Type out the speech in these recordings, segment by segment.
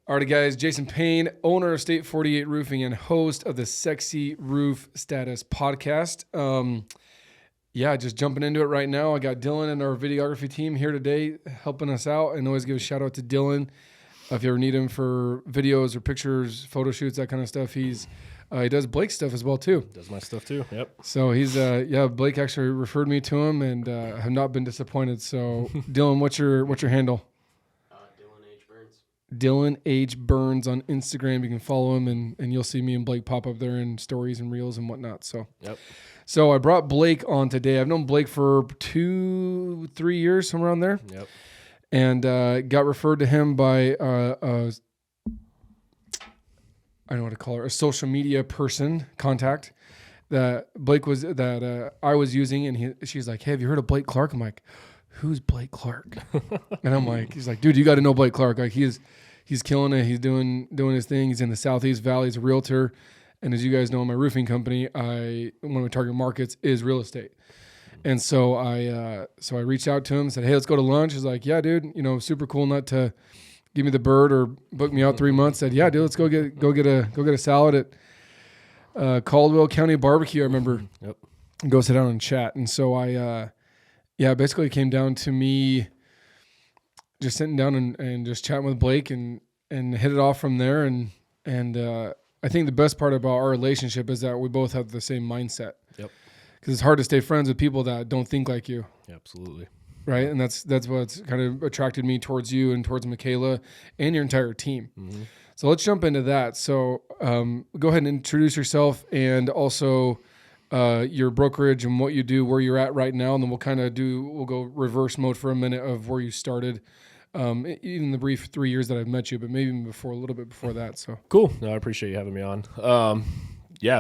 Alrighty, guys. Jason Payne, owner of State 48 Roofing and host of the Sexy Roof Status podcast. Just jumping into it right now. I got Dylan and our videography team here today helping us out. And always give a shout out to Dylan. If you ever need him for videos or pictures, photo shoots, that kind of stuff, he does Blake's stuff as well too. Does my stuff too. Yep. So he's Blake actually referred me to him, and have not been disappointed. So Dylan, what's your handle? Dylan H. Burns on Instagram. You can follow him, and you'll see me and Blake pop up there in stories and reels and whatnot. So, yep. So I brought Blake on today. I've known Blake for 2-3 years, somewhere around there. Yep. And got referred to him by I don't know what to call her, a social media person contact that I was using, and she's like, "Hey, have you heard of Blake Clark?" I'm like, "Who's Blake Clark?" And I'm like, he's like, "Dude, you got to know Blake Clark. Like he's killing it. He's doing his thing. He's in the Southeast Valley. He's a realtor. And as you guys know, my roofing company, one of my target markets is real estate. And so I reached out to him and said, "Hey, let's go to lunch." He's like, "Yeah, dude, super cool nut to give me the bird or book me out 3 months." Said, "Yeah, dude, let's go get a salad at Caldwell County Barbecue." I remember. Yep. And go sit down and chat. And so basically it came down to me just sitting down and just chatting with Blake and hit it off from there. And I think the best part about our relationship is that we both have the same mindset. Yep. Because it's hard to stay friends with people that don't think like you. Absolutely. Right. And that's what's kind of attracted me towards you and towards Michaela and your entire team. Mm-hmm. So let's jump into that. So go ahead and introduce yourself and also your brokerage and what you do, where you're at right now, and then we'll go reverse mode for a minute of where you started, even the brief 3 years that I've met you, but maybe even a little bit before that. So cool. No, I appreciate you having me on.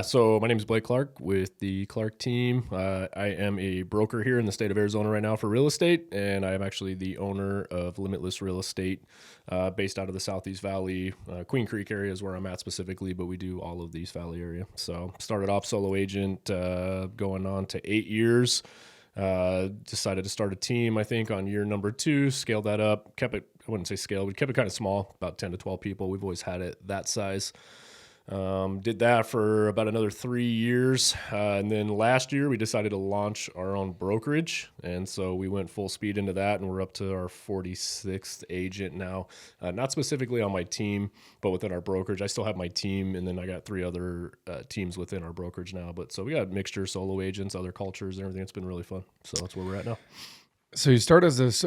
So my name is Blake Clark with the Clark team. I am a broker here in the state of Arizona right now for real estate, and I am actually the owner of Limitless Real Estate, based out of the Southeast Valley. Queen Creek area is where I'm at specifically, but we do all of the East Valley area. So started off solo agent, going on to 8 years. Decided to start a team, I think, on year number 2, scaled that up, kept it, I wouldn't say scaled, we kept it kind of small, about 10 to 12 people. We've always had it that size. Did that for about another 3 years. And then last year we decided to launch our own brokerage. And so we went full speed into that, and we're up to our 46th agent now. Not specifically on my team, but within our brokerage. I still have my team, and then I got 3 other teams within our brokerage now. But so we got mixture, solo agents, other cultures, and everything. It's been really fun. So that's where we're at now. So you start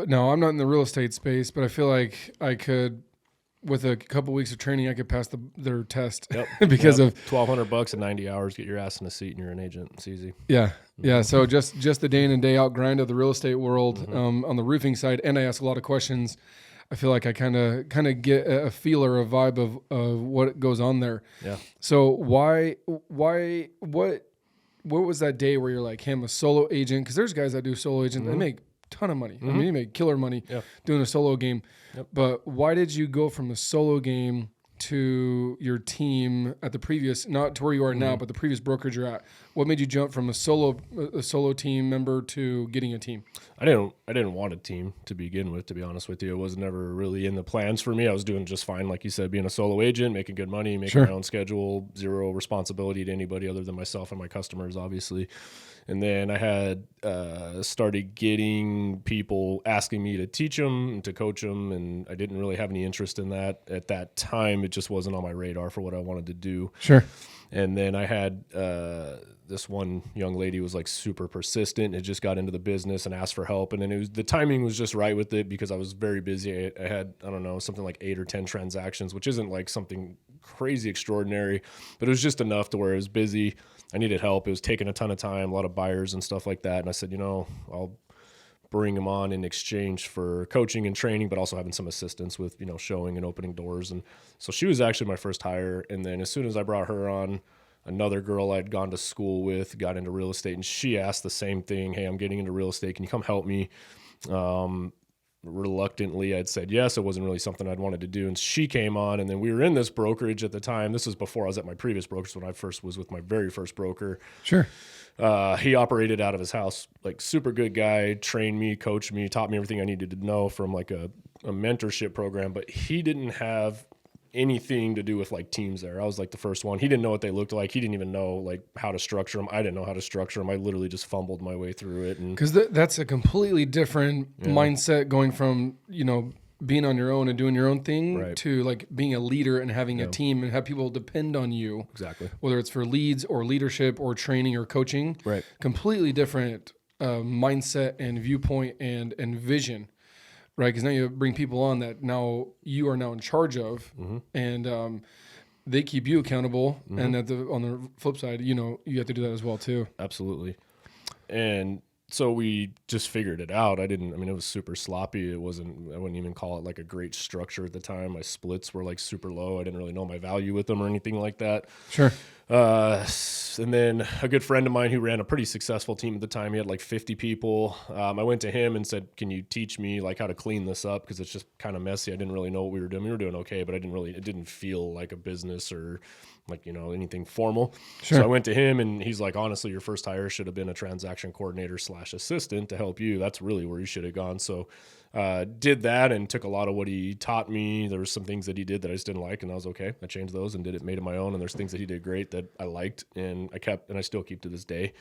now I'm not in the real estate space, but I feel like I could, with a couple weeks of training, I could pass their test. Yep. Because of $1,200 and 90 hours, get your ass in a seat and you're an agent. It's easy. Yeah. Yeah. So just the day in and day out grind of the real estate world, on the roofing side. And I ask a lot of questions. I feel like I kind of get a feeler, a vibe of what goes on there. Yeah. So what was that day where you're like, hey, I'm a solo agent? Because there's guys that do solo agent. They make ton of money. I mean, you make killer money doing a solo game. Yep. But why did you go from a solo game to your team at the previous, not to where you are now, but the previous brokerage you're at? What made you jump from a solo team member to getting a team? I didn't want a team to begin with, to be honest with you. It was never really in the plans for me. I was doing just fine, like you said, being a solo agent, making good money, making my own schedule, zero responsibility to anybody other than myself and my customers, obviously. And then I had started getting people asking me to teach them and to coach them, and I didn't really have any interest in that at that time. It just wasn't on my radar for what I wanted to do. Sure. And then I had this one young lady was like super persistent. It just got into the business and asked for help. And then the timing was just right with it because I was very busy. I had, I don't know, something like 8 or 10 transactions, which isn't like something crazy extraordinary, but it was just enough to where I was busy. I needed help. It was taking a ton of time, a lot of buyers and stuff like that. And I said, I'll bring them on in exchange for coaching and training, but also having some assistance with, showing and opening doors. And so she was actually my first hire. And then as soon as I brought her on, another girl I'd gone to school with got into real estate, and she asked the same thing. Hey, I'm getting into real estate. Can you come help me? Reluctantly, I'd said yes. It wasn't really something I'd wanted to do. And she came on, and then we were in this brokerage at the time. This was before I was at my previous brokerage, when I first was with my very first broker. Sure. He operated out of his house, like super good guy, trained me, coached me, taught me everything I needed to know from like a mentorship program, but he didn't have anything to do with like teams there. I was like the first one. He didn't know what they looked like. He didn't even know like how to structure them. I didn't know how to structure them. I literally just fumbled my way through it. And because that's a completely different mindset going from, being on your own and doing your own thing to like being a leader and having a team and have people depend on you. Exactly. Whether it's for leads or leadership or training or coaching. Right. Completely different mindset and viewpoint and vision. Right. Because now you bring people on that now you are now in charge of and they keep you accountable. And on the flip side, you have to do that as well too. Absolutely. And so we just figured it out. it was super sloppy. I wouldn't even call it like a great structure at the time. My splits were like super low. I didn't really know my value with them or anything like that. Sure. And then a good friend of mine who ran a pretty successful team at the time, he had like 50 people. I went to him and said, can you teach me like how to clean this up? Because it's just kind of messy. I didn't really know what we were doing. We were doing okay, but it didn't feel like a business or like, anything formal. Sure. So I went to him and he's like, honestly, your first hire should have been a transaction coordinator / assistant to help you. That's really where you should have gone. So did that and took a lot of what he taught me. There were some things that he did that I just didn't like, and I was okay. I changed those and made it my own. And there's things that he did great that I liked, and I kept, and I still keep to this day.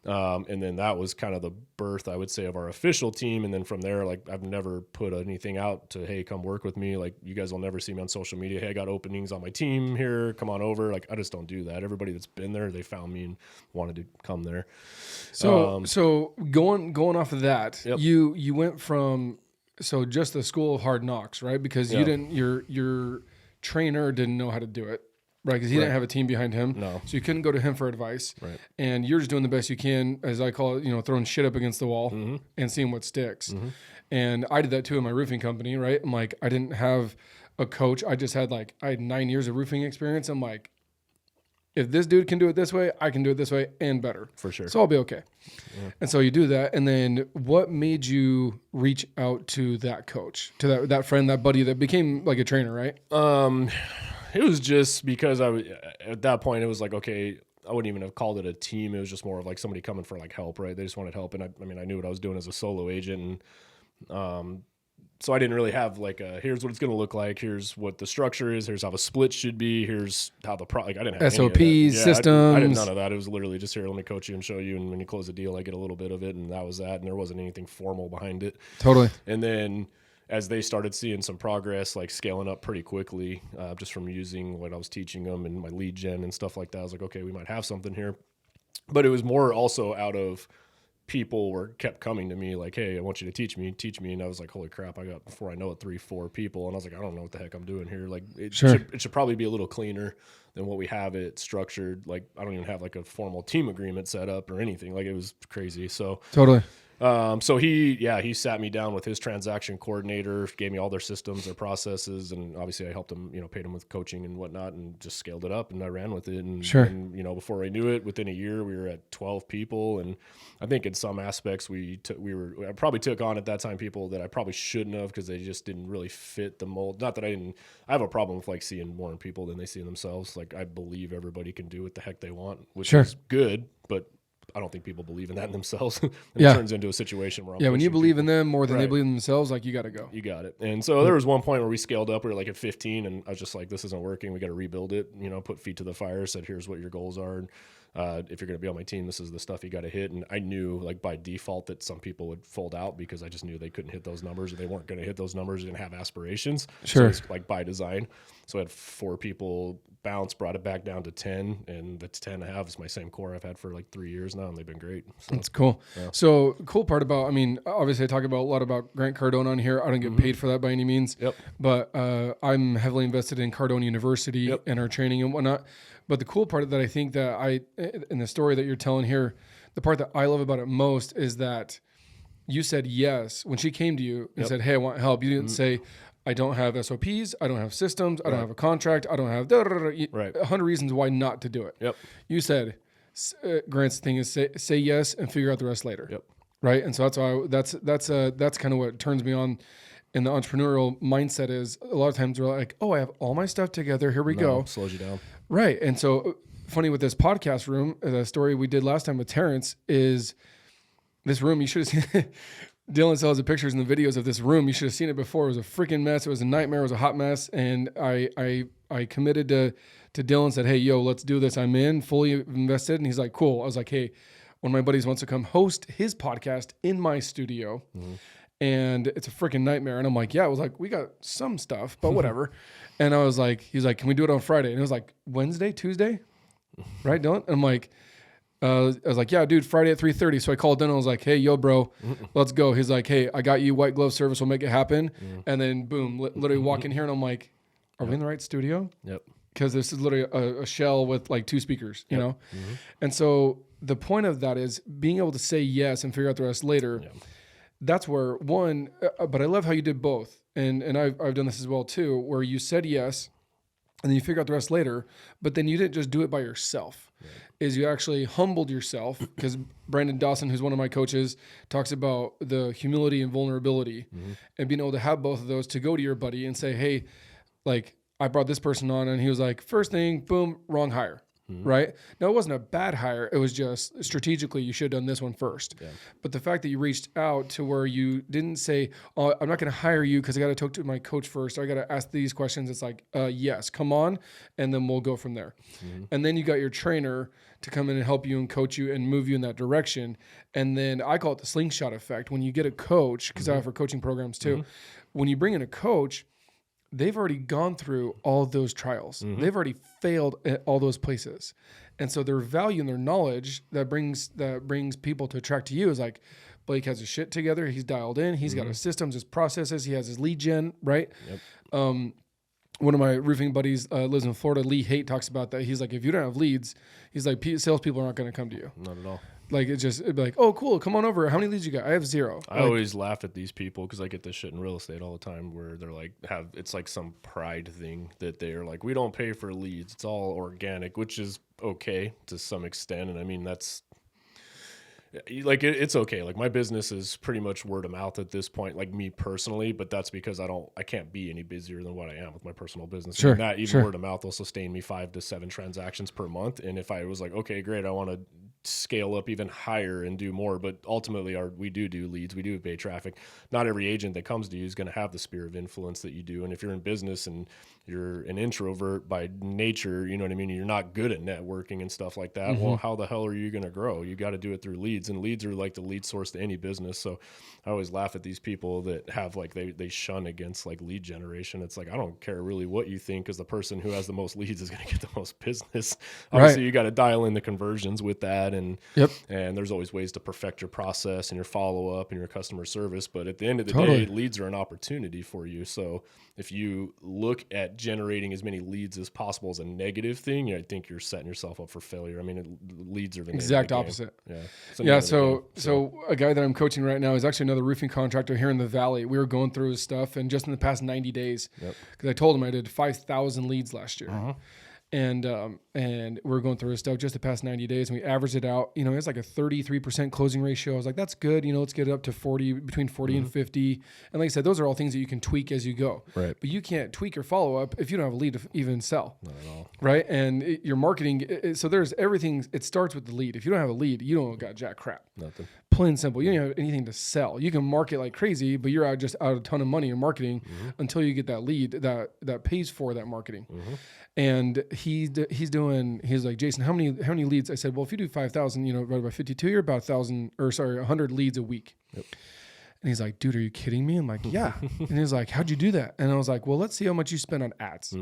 And then that was kind of the birth, I would say, of our official team. And then from there, like I've never put anything out to, hey, come work with me. Like you guys will never see me on social media. Hey, I got openings on my team here. Come on over. Like I just don't do that. Everybody that's been there, they found me and wanted to come there. So going off of that, Yep. you went from just the school of hard knocks, right? Because you didn't, your trainer didn't know how to do it, right? Because he didn't have a team behind him. No. So you couldn't go to him for advice. Right. And you're just doing the best you can, as I call it, throwing shit up against the wall and seeing what sticks. And I did that too in my roofing company, right? I'm like, I didn't have a coach. I had 9 years of roofing experience. I'm like, if this dude can do it this way, I can do it this way and better. For sure. So I'll be okay. Yeah. And so you do that. And then what made you reach out to that coach, to that friend, that buddy that became like a trainer, right? It was just because at that point, it was like, okay, I wouldn't even have called it a team. It was just more of like somebody coming for like help, right? They just wanted help. And I knew what I was doing as a solo agent. And, so I didn't really have like here's what it's going to look like. Here's what the structure is. Here's how the split should be. Here's how the I didn't have SOPs, any of that. systems. I did none of that. It was literally just here, let me coach you and show you. And when you close a deal, I get a little bit of it. And that was that. And there wasn't anything formal behind it. Totally. And then as they started seeing some progress, like scaling up pretty quickly, just from using what I was teaching them and my lead gen and stuff like that, I was like, okay, we might have something here. But it was more also out of people kept coming to me like, hey, I want you to teach me. And I was like, holy crap, I got, before I know it, 3-4 people. And I was like, I don't know what the heck I'm doing here. Like it should probably be a little cleaner than what we have it structured. Like I don't even have like a formal team agreement set up or anything. Like it was crazy. So totally. So he sat me down with his transaction coordinator, gave me all their systems, their processes, and obviously I helped him, paid him with coaching and whatnot, and just scaled it up, and I ran with it. And, and before I knew it, within a year, we were at 12 people, and I think in some aspects I probably took on at that time people that I probably shouldn't have because they just didn't really fit the mold. Not that I have a problem with like seeing more in people than they see in themselves. Like I believe everybody can do what the heck they want, which is good, but I don't think people believe in that in themselves. And it turns into a situation where when you believe in them more than they believe in themselves, like you got to go. You got it. And so there was one point where we scaled up. We were like at 15, and I was just like, this isn't working. We got to rebuild it. Put feet to the fire. Said, here's what your goals are. And if you're going to be on my team, this is the stuff you got to hit. And I knew like by default that some people would fold out because I just knew they couldn't hit those numbers, or they weren't going to hit those numbers and have aspirations. Sure. So it's like by design. So I had 4 people bounce, brought it back down to 10, and the 10 I have is my same core I've had for like 3 years now, and they've been great. So, that's cool. Yeah. So cool part about, obviously I talk about a lot about Grant Cardone on here. I don't get paid for that by any means, but I'm heavily invested in Cardone University and our training and whatnot. But the cool part that I think that in the story that you're telling here, the part that I love about it most is that you said yes when she came to you and said, hey, I want help. You didn't say, I don't have SOPs, I don't have systems, I don't have a contract, I don't have 100 reasons why not to do it. Yep. You said, Grant's thing is say yes and figure out the rest later. Yep. Right. And so that's kind of what turns me on in the entrepreneurial mindset. Is a lot of times we're like, oh, I have all my stuff together. Here we go. Slows you down. Right. And so funny with this podcast room, the story we did last time with Terrence is this room. You should have seen Dylan sells the pictures and the videos of this room. You should have seen it before. It was a freaking mess. It was a nightmare. It was a hot mess. And I I committed to Dylan, said, hey, yo, let's do this. I'm in, fully invested. And he's like, cool. I was like, hey, one of my buddies wants to come host his podcast in my studio. And it's a freaking nightmare. And I'm like, yeah, I was like, we got some stuff, but whatever. And I was like, he's like, can we do it on Friday? And it was like Wednesday, Tuesday, right, Dylan? And I'm like, I was like, yeah, dude, Friday at 3:30. So I called Dylan and I was like, hey, yo, bro, let's go. He's like, hey, I got you white glove service. We'll make it happen. And then boom, literally walk in here and I'm like, are we in the right studio? Yep. Because this is literally a shell with like 2 speakers, you know? And so the point of that is being able to say yes and figure out the rest later. That's where one, but I love how you did both. And I've done this as well too, where you said yes and then you figure out the rest later, but then you didn't just do it by yourself. Is you actually humbled yourself, because Brandon Dawson, who's one of my coaches, talks about the humility and vulnerability and being able to have both of those to go to your buddy and say, hey, like I brought this person on and he was like, first thing, boom, wrong hire. Right? Now, it wasn't a bad hire. It was just strategically, you should have done this one first. But the fact that you reached out to where you didn't say, oh, I'm not going to hire you because I got to talk to my coach first. Or I got to ask these questions. It's like, yes, come on. And then we'll go from there. And then you got your trainer to come in and help you and coach you and move you in that direction. And then I call it the Slingshot Effect. When you get a coach, because I offer coaching programs too, when you bring in a coach, they've already gone through all of those trials. They've already failed at all those places. And so their value and their knowledge that brings people to attract to you is like, Blake has his shit together. He's dialed in. He's got his systems, his processes. He has his lead gen, right? One of my roofing buddies lives in Florida. Lee Haight talks about that. He's like, if you don't have leads, he's like, salespeople are not going to come to you. Not at all. Like, it'd be like, oh, cool, come on over. How many leads you got? I have 0. I always laugh at these people because I get this shit in real estate all the time where they're like, it's like some pride thing that they're like, we don't pay for leads. It's all organic, which is okay to some extent. And I mean, that's like, it's okay. Like my business is pretty much word of mouth at this point, like me personally, but that's because I can't be any busier than what I am with my personal business. Sure. And that even word of mouth will sustain me 5 to 7 transactions per month. And if I was like, okay, great, I want to scale up even higher and do more, but ultimately we do leads, we do pay traffic. Not every agent that comes to you is going to have the sphere of influence that you do. And if you're in business and you're an introvert by nature, you know what I mean, you're not good at networking and stuff like that. Well, how the hell are you going to grow? You got to do it through leads, and leads are like the lead source to any business. So I always laugh at these people that have like they shun against like lead generation. It's like, I don't care really what you think, because the person who has the most leads is going to get the most business. Obviously, you got to dial in the conversions with that. And there's always ways to perfect your process and your follow-up and your customer service. But at the end of the day, leads are an opportunity for you. So if you look at generating as many leads as possible as a negative thing, I think you're setting yourself up for failure. I mean, leads are the exact opposite. So a guy that I'm coaching right now is actually another roofing contractor here in the Valley. We were going through his stuff, and just in the past 90 days, because I told him I did 5,000 leads last year. And we're going through his stuff just the past 90 days, and we averaged it out. You know, it's like a 33% closing ratio. I was like, that's good. You know, let's get it up to 40, between 40 and 50. And like I said, those are all things that you can tweak as you go. Right. But you can't tweak your follow-up if you don't have a lead to even sell. Not at all. Right. And your marketing, so there's everything. It starts with the lead. If you don't have a lead, you don't got jack crap. Nothing. Plain and simple. You don't have anything to sell. You can market like crazy, but you're out a ton of money in marketing until you get that lead that pays for that marketing. And he's like, Jason, how many leads? I said, well, if you do 5,000, you know, divided by 52, you're about 100 leads a week. And he's like, dude, are you kidding me? I'm like, yeah. And he's like, how'd you do that? And I was like, well, let's see how much you spend on ads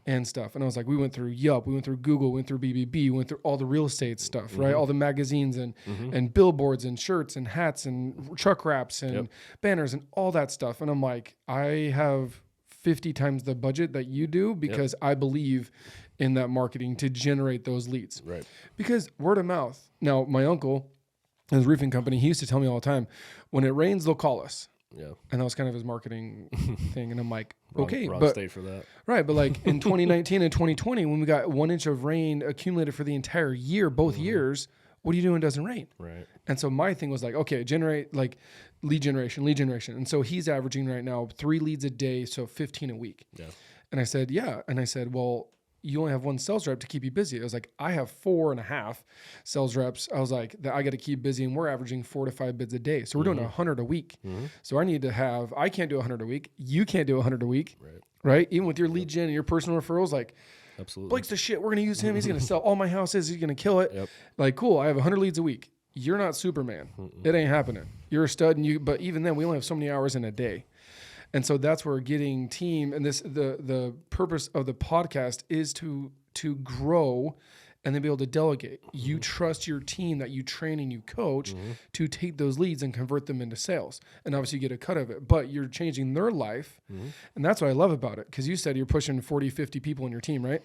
and stuff. And I was like, we went through Yelp, we went through Google, went through BBB, went through all the real estate stuff, right? All the magazines and billboards and shirts and hats and truck wraps and banners and all that stuff. And I'm like, I have 50 times the budget that you do because I believe in that marketing to generate those leads. Right. Because word of mouth. Now, my uncle, his roofing company, he used to tell me all the time, when it rains, they'll call us. Yeah. And that was kind of his marketing thing. And I'm like, wrong state for that. Right. But like in 2019 and 2020, when we got 1 inch of rain accumulated for the entire year, both years, what do you do when it doesn't rain? Right. And so my thing was like, okay, generate like lead generation. And so he's averaging right now 3 leads a day, so 15 a week. Yeah. And I said, yeah. And I said, well, you only have 1 sales rep to keep you busy. I was like, I have 4.5 sales reps. I was like, that I got to keep busy, and we're averaging 4 to 5 bids a day. So we're doing 100 a week. So I can't do 100 a week. You can't do 100 a week. right? Even with your lead gen and your personal referrals, like, Absolutely. Blake's the shit. We're going to use him. He's going to sell all my houses. He's going to kill it. Yep. Like, cool. I have 100 leads a week. You're not Superman. It ain't happening. You're a stud. But even then, we only have so many hours in a day. And so that's where getting team, and the purpose of the podcast is to grow and then be able to delegate. You trust your team that you train and you coach to take those leads and convert them into sales. And obviously you get a cut of it, but you're changing their life. And that's what I love about it. Because you said you're pushing 40, 50 people in your team, right?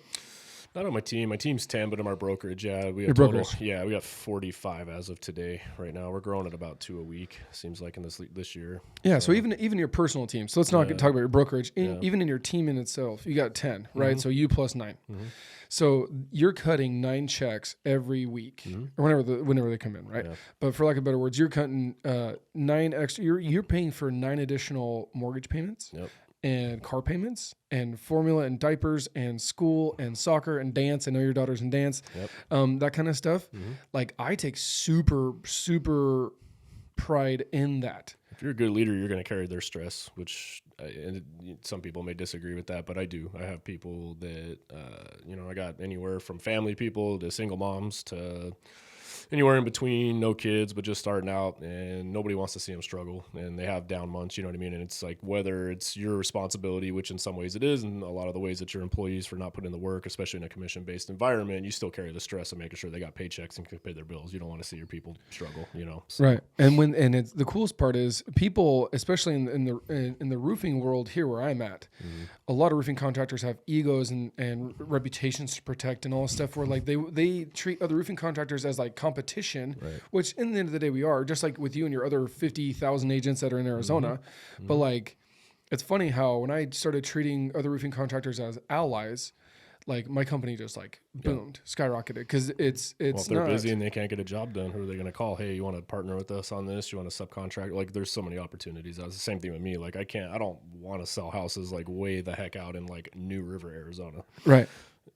Not on my team. My team's 10, but in our brokerage, yeah, we Your have total. brokerage. Yeah, we got 45 as of today. Right now, we're growing at about 2 a week. Seems like in this year. Yeah. So even your personal team. So let's not talk about your brokerage. Yeah. Even in your team in itself, you got 10, right? So you plus 9. So you're cutting 9 checks every week, or whenever they come in, right? Yeah. But for lack of better words, you're cutting 9 extra. You're paying for 9 additional mortgage payments. Yep. And car payments and formula and diapers and school and soccer and dance. I know your daughter's in dance, that kind of stuff. Like I take super pride in that. If you're a good leader, you're going to carry their stress, which some people may disagree with that, but I do. I have people that, I got anywhere from family people to single moms to anywhere in between, no kids, but just starting out, and nobody wants to see them struggle, and they have down months, you know what I mean? And it's like, whether it's your responsibility, which in some ways it is, and a lot of the ways that your employees for not putting in the work, especially in a commission-based environment, you still carry the stress of making sure they got paychecks and can pay their bills. You don't want to see your people struggle, So. Right. And it's the coolest part is people, especially in the roofing world here where I'm at, a lot of roofing contractors have egos and reputations to protect and all this stuff where like they treat other roofing contractors as like competition, which in the end of the day we are, just like with you and your other 50,000 agents that are in Arizona. But like, it's funny how when I started treating other roofing contractors as allies, like my company just like boomed, skyrocketed, because it's well, if they're busy and they can't get a job done, who are they going to call? Hey, you want to partner with us on this? You want to subcontract? Like, there's so many opportunities. That's the same thing with me. Like, I don't want to sell houses like way the heck out in like New River, Arizona. Right.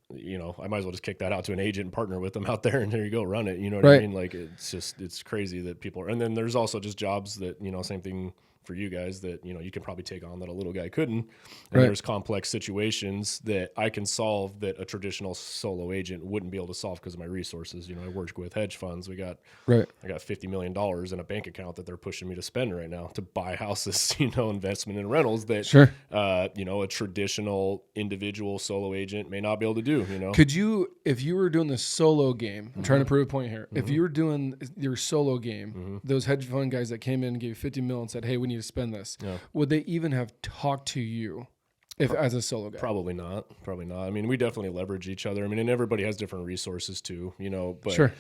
I might as well just kick that out to an agent and partner with them out there, and there you go, run it. You know what I mean? Like, it's crazy that people are, and then there's also just jobs that, same thing for you guys that, you can probably take on that a little guy couldn't. And there's complex situations that I can solve that a traditional solo agent wouldn't be able to solve because of my resources. I work with hedge funds. I got $50 million in a bank account that they're pushing me to spend right now to buy houses, investment in rentals that, a traditional individual solo agent may not be able to do, Could you, if you were doing the solo game, I'm trying to prove a point here. If you were doing your solo game, those hedge fund guys that came in and gave you 50 mil and said, hey, we need to spend this, would they even have talked to you as a solo guy? Probably not. I mean, we definitely leverage each other. I mean, and everybody has different resources too, but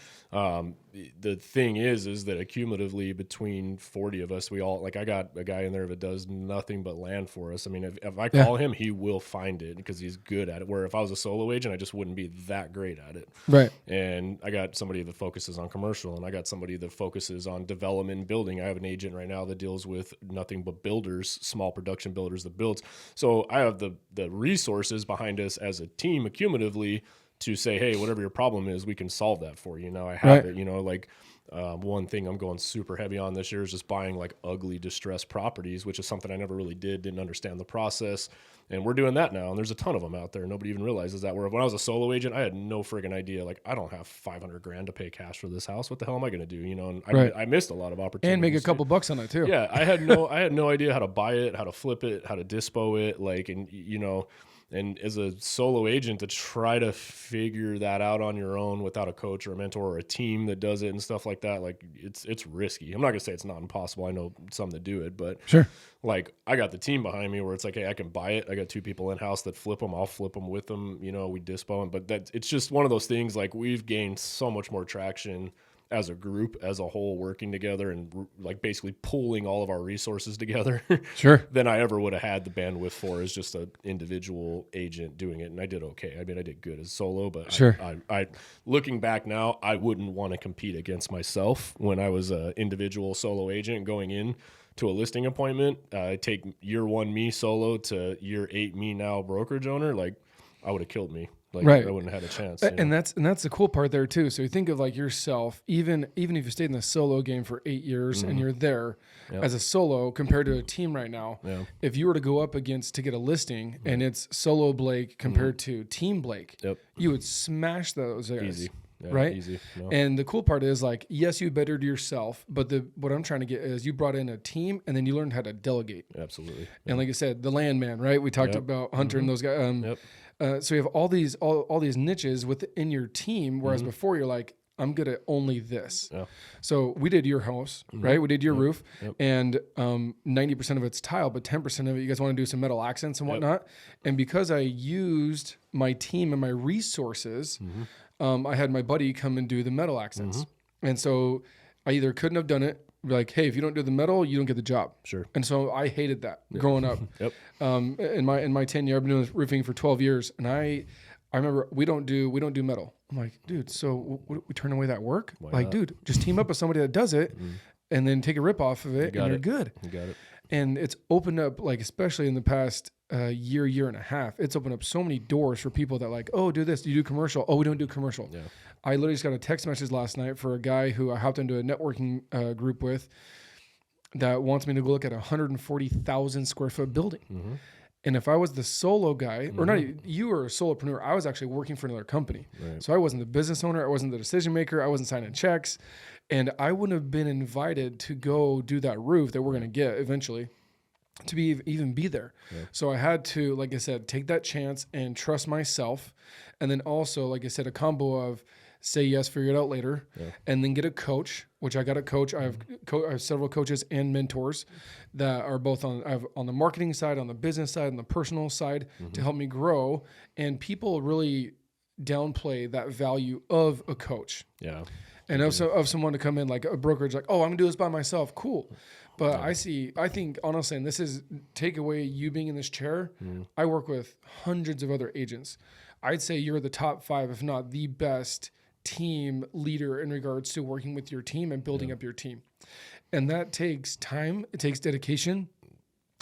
the thing is that cumulatively between 40 of us, we all, like, I got a guy in there that does nothing but land for us. I mean, if I call him, he will find it because he's good at it. Where if I was a solo agent, I just wouldn't be that great at it. Right. And I got somebody that focuses on commercial, and I got somebody that focuses on development and building. I have an agent right now that deals with nothing but builders, small production builders that builds. So I have the resources behind us as a team accumulatively to say, hey, whatever your problem is, we can solve that for you. Now I have it, like one thing I'm going super heavy on this year is just buying like ugly distressed properties, which is something I never really didn't understand the process. And we're doing that now. And there's a ton of them out there. Nobody even realizes that. Where when I was a solo agent, I had no friggin' idea. Like, I don't have $500,000 to pay cash for this house. What the hell am I going to do? And I missed a lot of opportunities. And make a couple bucks on it too. Yeah. I had no idea how to buy it, how to flip it, how to dispo it. Like, and as a solo agent, to try to figure that out on your own without a coach or a mentor or a team that does it and stuff like that, like, it's risky. I'm not gonna say it's not impossible. I know some that do it, but like, I got the team behind me where it's like, hey, I can buy it. I got 2 people in house that flip them. I'll flip them with them. We dispo them. But it's just one of those things. Like, we've gained so much more traction as a group, as a whole, working together and like basically pooling all of our resources together than I ever would have had the bandwidth for as just an individual agent doing it. And I did okay. I mean, I did good as solo, but I looking back now, I wouldn't want to compete against myself when I was an individual solo agent going in to a listing appointment. Take year 1 me solo to year 8 me now brokerage owner. Like, I would have killed me. Like Right. I wouldn't have had a chance. And that's the cool part there too. So you think of like yourself, even if you stayed in the solo game for 8 years and you're there as a solo compared to a team right now. Yeah. If you were to go up against to get a listing and it's solo Blake compared to team Blake, you would smash those guys. Easy. Yeah, right? Easy. No. And the cool part is like, yes, you bettered yourself, but what I'm trying to get is you brought in a team and then you learned how to delegate. Absolutely. And like I said, the landman, right? We talked about Hunter and those guys. So you have all these niches within your team, whereas before you're like, I'm good at only this. Yeah. So we did your house, right? We did your roof, and 90% of it's tile, but 10% of it, you guys want to do some metal accents and whatnot. And because I used my team and my resources, I had my buddy come and do the metal accents. And so I either couldn't have done it, like, hey, if you don't do the metal, you don't get the job. Sure. And so I hated that growing up. In my tenure, I've been doing roofing for 12 years, and I remember we don't do metal. I'm like, dude, so we turn away that work? Why like, not? Dude, just team up with somebody that does it, and then take a rip off of it, and you're good. You got it. And it's opened up, like, especially in the past year and a half, it's opened up so many doors for people that like, oh, do this. Do you do commercial? Oh, we don't do commercial. Yeah. I literally just got a text message last night for a guy who I hopped into a networking group with that wants me to go look at a 140,000 square foot building. And if I was the solo guy, or not, you were a solopreneur, I was actually working for another company. Right. So I wasn't the business owner. I wasn't the decision maker. I wasn't signing checks. And I wouldn't have been invited to go do that roof that we're going to get eventually to even be there. Yeah. So I had to, like I said, take that chance and trust myself. And then also, like I said, a combo of say yes, figure it out later, and then get a coach, which I got a coach. I have several coaches and mentors that are both on the marketing side, on the business side, on the personal side to help me grow. And people really downplay that value of a coach. Yeah. And of someone to come in like a brokerage, like, oh, I'm gonna do this by myself. Cool. But I think honestly, and this is take away you being in this chair. I work with hundreds of other agents. I'd say you're the top 5, if not the best team leader in regards to working with your team and building up your team. And that takes time. It takes dedication.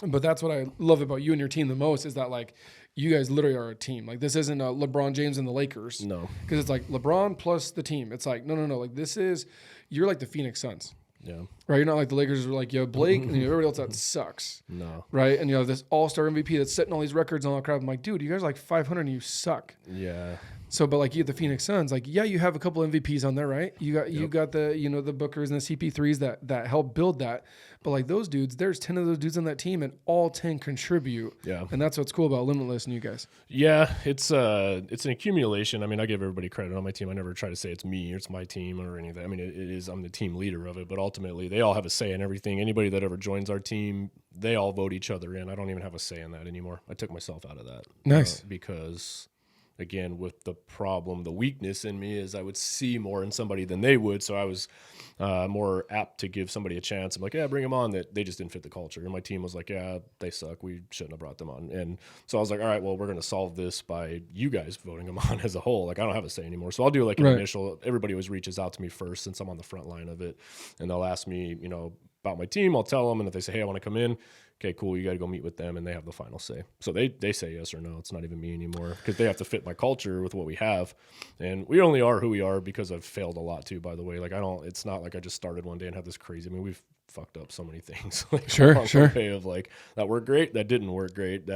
But that's what I love about you and your team the most is that like you guys literally are a team. Like this isn't LeBron James and the Lakers. No. Because it's like LeBron plus the team. It's like, no. Like you're like the Phoenix Suns. Yeah. Right. You're not like the Lakers are like, you have Blake and everybody else that sucks. No. Right. And you have this all-star MVP that's setting all these records and all that crap. I'm like, dude, you guys are like 500 and you suck. Yeah. So, but like you have the Phoenix Suns, like, yeah, you have a couple MVPs on there, right? You got the, the Bookers and the CP3s that help build that. But like those dudes, there's 10 of those dudes on that team and all 10 contribute. Yeah. And that's what's cool about Limitless and you guys. Yeah. It's an accumulation. I mean, I give everybody credit on my team. I never try to say it's me or it's my team or anything. I mean, it is, I'm the team leader of it, but ultimately they all have a say in everything. Anybody that ever joins our team, they all vote each other in. I don't even have a say in that anymore. I took myself out of that. Nice. Because again, with the weakness in me is I would see more in somebody than they would. So I was more apt to give somebody a chance. I'm like, yeah, bring them on. That they just didn't fit the culture. And my team was like, yeah, they suck. We shouldn't have brought them on. And so I was like, all right, well, we're going to solve this by you guys voting them on as a whole. Like I don't have a say anymore. So I'll do like an initial, everybody always reaches out to me first since I'm on the front line of it. And they'll ask me, about my team. I'll tell them. And if they say, hey, I want to come in, okay, cool. You got to go meet with them, and they have the final say. So they say yes or no. It's not even me anymore because they have to fit my culture with what we have, and we only are who we are because I've failed a lot too. By the way, like it's not like I just started one day and had this crazy. I mean, we've fucked up so many things. Like sure. Of like that worked great, that didn't work great.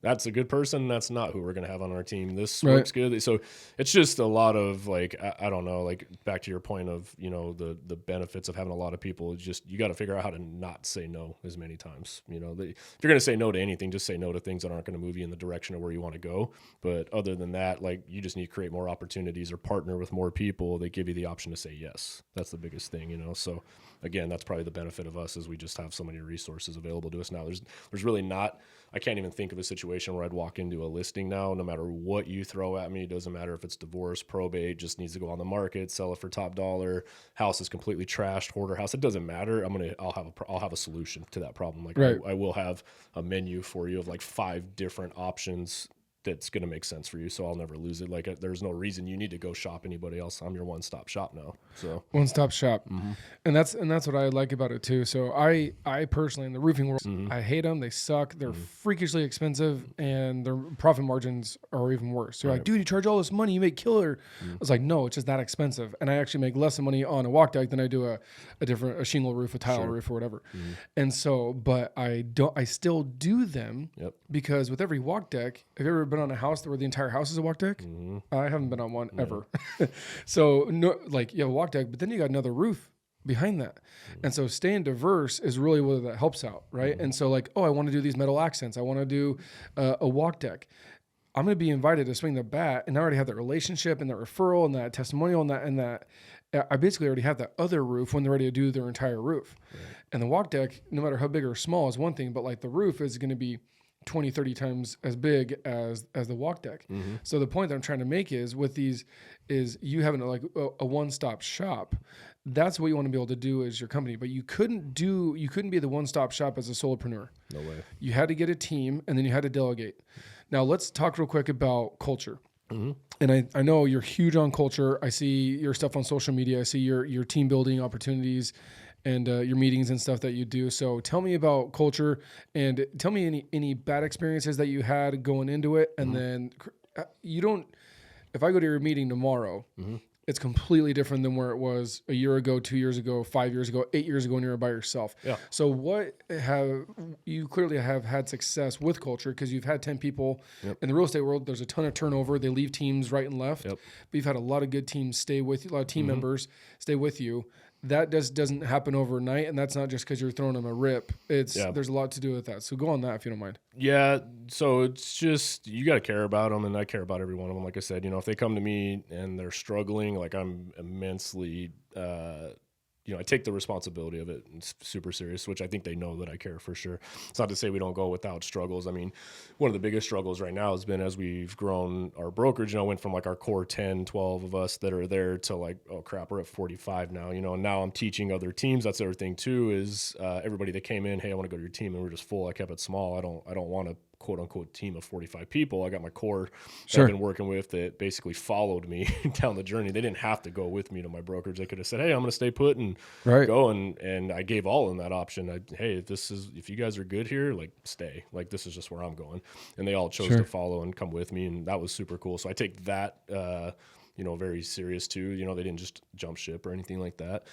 That's a good person. That's not who we're going to have on our team. This works good. So it's just a lot of like, I don't know, like back to your point of, the benefits of having a lot of people. It's just, you got to figure out how to not say no as many times. If you're going to say no to anything, just say no to things that aren't going to move you in the direction of where you want to go. But other than that, like you just need to create more opportunities or partner with more people that give you the option to say yes. That's the biggest thing, So again, that's probably the benefit of us is we just have so many resources available to us now. There's really not, I can't even think of a situation where I'd walk into a listing now, no matter what you throw at me. It doesn't matter if it's divorce, probate, just needs to go on the market, sell it for top dollar, house is completely trashed, hoarder house. It doesn't matter. I'll have a solution to that problem. Like I will have a menu for you of like 5 different options that's going to make sense for you. So I'll never lose it. Like there's no reason you need to go shop anybody else. I'm your one-stop shop now. So one-stop shop. And that's what I like about it too. So I personally, in the roofing world, I hate them. They suck. They're freakishly expensive, and their profit margins are even worse. So you're like, dude, you charge all this money, you make killer. I was like, no, it's just that expensive. And I actually make less money on a walk deck than I do a shingle roof, a tile roof, or whatever. And so, but I still do them because with every walk deck, have you ever been on a house where the entire house is a walk deck? I haven't been on one ever. So no, like you have a walk deck, but then you got another roof behind that. And so staying diverse is really what that helps out. Right. And so like, oh, I want to do these metal accents. I want to do a walk deck. I'm going to be invited to swing the bat, and I already have that relationship and that referral and that testimonial and that I basically already have that other roof when they're ready to do their entire roof. And the walk deck, no matter how big or small, is one thing, but like the roof is going to be 20, 30 times as big as the walk deck. So the point that I'm trying to make is with these is you having like a one-stop shop. That's what you want to be able to do as your company, but you couldn't be the one-stop shop as a solopreneur. No way. You had to get a team, and then you had to delegate. Now let's talk real quick about culture. And I know you're huge on culture. I see your stuff on social media. I see your team building opportunities and your meetings and stuff that you do. So tell me about culture, and tell me any bad experiences that you had going into it. And then if I go to your meeting tomorrow, it's completely different than where it was a year ago, 2 years ago, 5 years ago, 8 years ago when you were by yourself. So you clearly have had success with culture because you've had 10 people in the real estate world. There's a ton of turnover. They leave teams right and left, but you've had a lot of good teams stay with you, a lot of team members stay with you. That doesn't happen overnight, and that's not just because you're throwing them a rip. There's a lot to do with that. So go on that if you don't mind. Yeah, so it's just you got to care about them, and I care about every one of them. Like I said, if they come to me and they're struggling, like I'm immensely, I take the responsibility of it. It's super serious, which I think they know that I care for sure. It's not to say we don't go without struggles. I mean, one of the biggest struggles right now has been as we've grown our brokerage, went from like our core 10, 12 of us that are there to like, oh crap, we're at 45 now, and now I'm teaching other teams. That's the other thing too, is everybody that came in, hey, I want to go to your team, and we're just full. I kept it small. I don't want to quote unquote team of 45 people. I got my core that I've been working with that basically followed me down the journey. They didn't have to go with me to my brokerage. They could have said, hey, I'm going to stay put and go. And I gave all in that option. Hey, if you guys are good here, like stay, like this is just where I'm going. And they all chose to follow and come with me. And that was super cool. So I take that, very serious too. They didn't just jump ship or anything like that.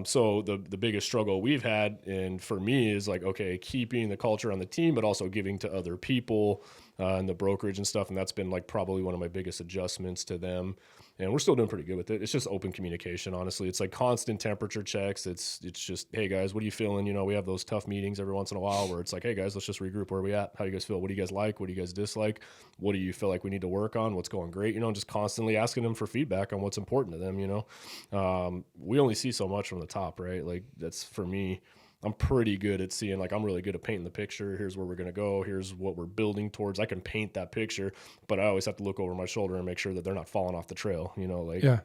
So the biggest struggle we've had, and for me, is like, okay, keeping the culture on the team, but also giving to other people in the brokerage and stuff. And that's been like probably one of my biggest adjustments to them. And we're still doing pretty good with it. It's just open communication, honestly. It's like constant temperature checks. It's just, hey guys, what are you feeling? We have those tough meetings every once in a while where it's like, hey guys, let's just regroup. Where are we at? How you guys feel? What do you guys like? What do you guys dislike? What do you feel like we need to work on? What's going great? Just constantly asking them for feedback on what's important to them, we only see so much from the top, right? Like that's for me. I'm pretty good at seeing, like, I'm really good at painting the picture. Here's where we're going to go. Here's what we're building towards. I can paint that picture, but I always have to look over my shoulder and make sure that they're not falling off the trail,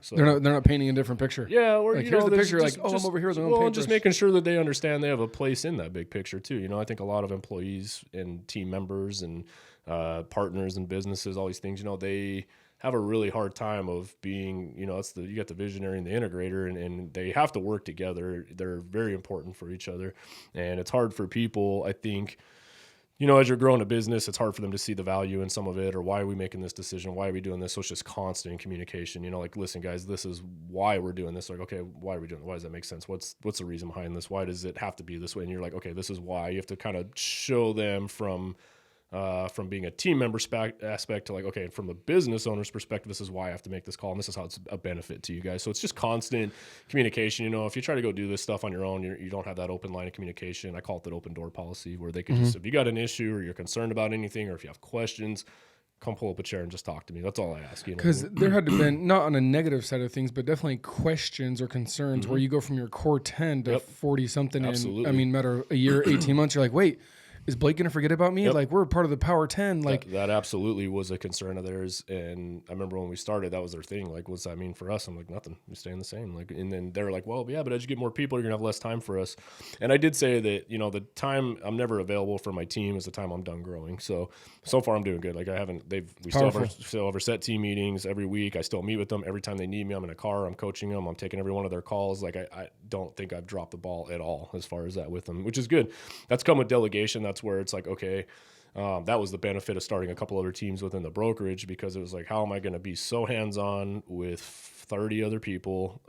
So, they're not painting a different picture. Yeah. Or, like, here's the picture, like, I'm over here with my own paintbrush. Just making sure that they understand they have a place in that big picture too. I think a lot of employees and team members and partners and businesses, all these things, they have a really hard time of being, you got the visionary and the integrator, and they have to work together. They're very important for each other. And it's hard for people, I think, as you're growing a business, it's hard for them to see the value in some of it, or why are we making this decision? Why are we doing this? So it's just constant communication, like, listen guys, this is why we're doing this. Like, okay, why are we doing it? Why does that make sense? What's the reason behind this? Why does it have to be this way? And you're like, okay, this is why. You have to kind of show them from being a team member aspect to like, okay, from the business owner's perspective, this is why I have to make this call, and this is how it's a benefit to you guys. So it's just constant communication. If you try to go do this stuff on your own, you don't have that open line of communication. I call it the open door policy, where they can just, if you got an issue or you're concerned about anything, or if you have questions, come pull up a chair and just talk to me. That's all I ask. Because there had to have been, not on a negative side of things, but definitely questions or concerns where you go from your core 10 to 40 something. Absolutely. And I mean, matter a year, 18 months, you're like, wait, is Blake going to forget about me? Yep. Like, we're part of the Power 10. Like that absolutely was a concern of theirs. And I remember when we started, that was their thing. Like, what's that mean for us? I'm like, nothing. We're staying the same. Like, and then they're like, well, yeah, but as you get more people, you're gonna have less time for us. And I did say that, you know, the time I'm never available for my team is the time I'm done growing. So far I'm doing good. Like, we still have our set team meetings every week. I still meet with them every time they need me. I'm in a car, I'm coaching them, I'm taking every one of their calls. Like, I don't think I've dropped the ball at all as far as that with them, which is good. That's come with delegation. That's where it's like, okay, that was the benefit of starting a couple other teams within the brokerage, because it was like, how am I going to be so hands-on with 30 other people?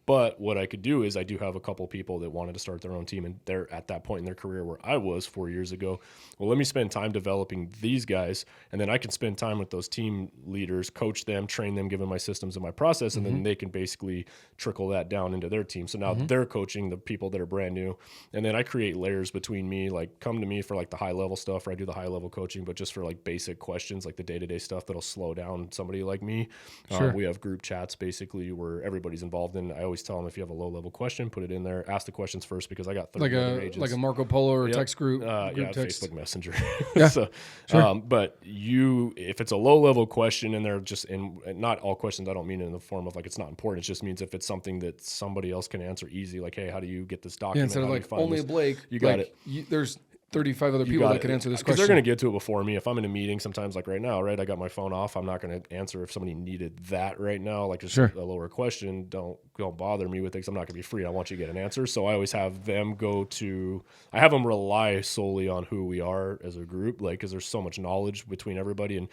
But what I could do is I do have a couple people that wanted to start their own team, and they're at that point in their career where I was 4 years ago. Well, let me spend time developing these guys, and then I can spend time with those team leaders, coach them, train them, give them my systems and my process, and then they can basically trickle that down into their team. So now they're coaching the people that are brand new, and then I create layers between me, like come to me for like the high level stuff, where I do the high level coaching, but just for like basic questions, like the day-to-day stuff that'll slow down somebody like me. Sure. We have group chats basically where everybody's involved in. I always tell them, if you have a low level question, put it in there. Ask the questions first, because I got 30 other agents. Like a Marco Polo or text group. Yeah, text. Facebook Messenger. Yeah. So, sure. But if it's a low level question, and they're just in, not all questions, I don't mean in the form of like it's not important. It just means if it's something that somebody else can answer easy, like, hey, how do you get this document? Yeah, instead of like only a Blake, you got like, it. There's 35 other people that could answer this question. Because they're going to get to it before me. If I'm in a meeting, sometimes like right now, right, I got my phone off. I'm not going to answer if somebody needed that right now, like just a lower question. Don't bother me with it, because I'm not going to be free. I want you to get an answer. So I always have them I have them rely solely on who we are as a group, like, because there's so much knowledge between everybody. And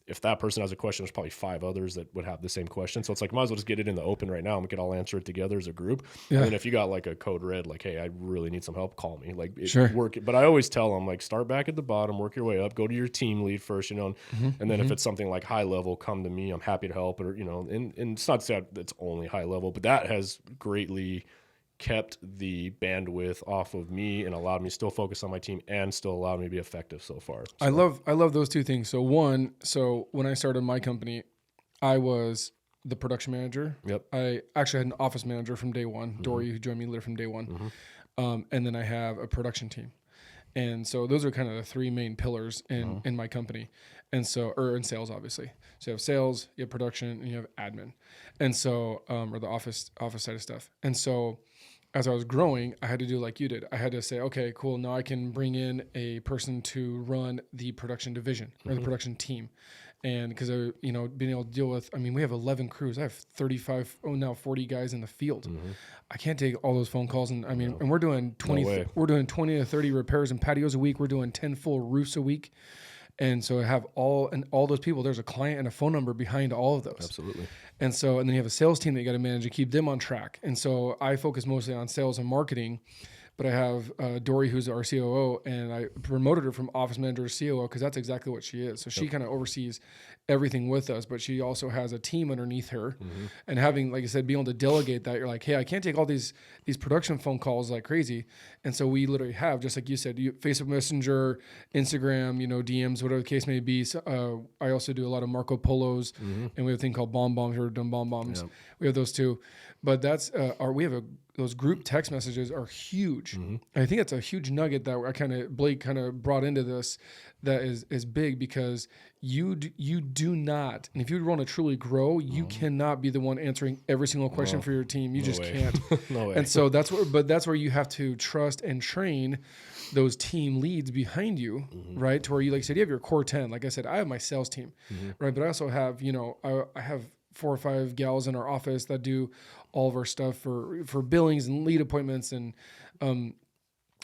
if that person has a question, there's probably 5 others that would have the same question. So it's like, might as well just get it in the open right now, and we could all answer it together as a group. Yeah. And then if you got like a code red, like, hey, I really need some help, call me. Like, work. But I always tell them, like, start back at the bottom, work your way up, go to your team lead first, you know, and then if it's something like high level, come to me. I'm happy to help. Or, you know, and it's not to say it's only high level, but that has greatly kept the bandwidth off of me and allowed me to still focus on my team and still allowed me to be effective so far. So. I love those two things. So when I started my company, I was the production manager. Yep. I actually had an office manager from day one, Dory, who joined me literally from day one. And then I have a production team. And so those are kind of the 3 main pillars in my company. And so, or in sales, obviously. So you have sales, you have production, and you have admin. And so, or the office side of stuff. And so as I was growing, I had to do like you did. I had to say, okay, cool. Now I can bring in a person to run the production division or the production team. And because being able to deal with, we have 11 crews. I have 35, now 40 guys in the field. I can't take all those phone calls. And and we're doing 20 to 30 repairs and patios a week. We're doing 10 full roofs a week. And so I have all those people, there's a client and a phone number behind all of those. Absolutely. And then you have a sales team that you got to manage and keep them on track. And so I focus mostly on sales and marketing, but I have Dory, who's our COO, and I promoted her from office manager to COO because that's exactly what she is. So she kind of oversees everything with us, but she also has a team underneath her. And having, like I said, being able to delegate that, you're like, hey, I can't take all these production phone calls like crazy. And so we literally have, just like you said, Facebook Messenger, Instagram, DMs, whatever the case may be. So, I also do a lot of Marco Polos, and we have a thing called Bomb Bombs. We've done Bomb Bombs. Yep. We have those too. But that's those group text messages are huge. I think that's a huge nugget that Blake kind of brought into this that is big, because you do not, and if you want to truly grow, you cannot be the one answering every single question for your team. You just can't. No way. And so that's where you have to trust and train those team leads behind you, right? To where you, like I said, you have your core 10. Like I said, I have my sales team, right? But I also have, I have 4 or 5 gals in our office that do all of our stuff for billings and lead appointments and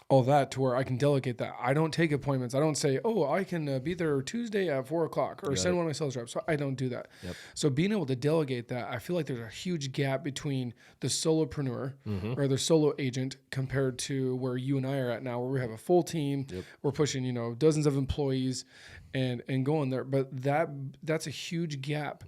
all that, to where I can delegate that. I don't take appointments. I don't say, oh, I can be there Tuesday at 4:00 or send one of my sales reps. So I don't do that. Yep. So being able to delegate that, I feel like there's a huge gap between the solopreneur or the solo agent compared to where you and I are at now, where we have a full team. Yep. We're pushing, dozens of employees and going there. But that's a huge gap.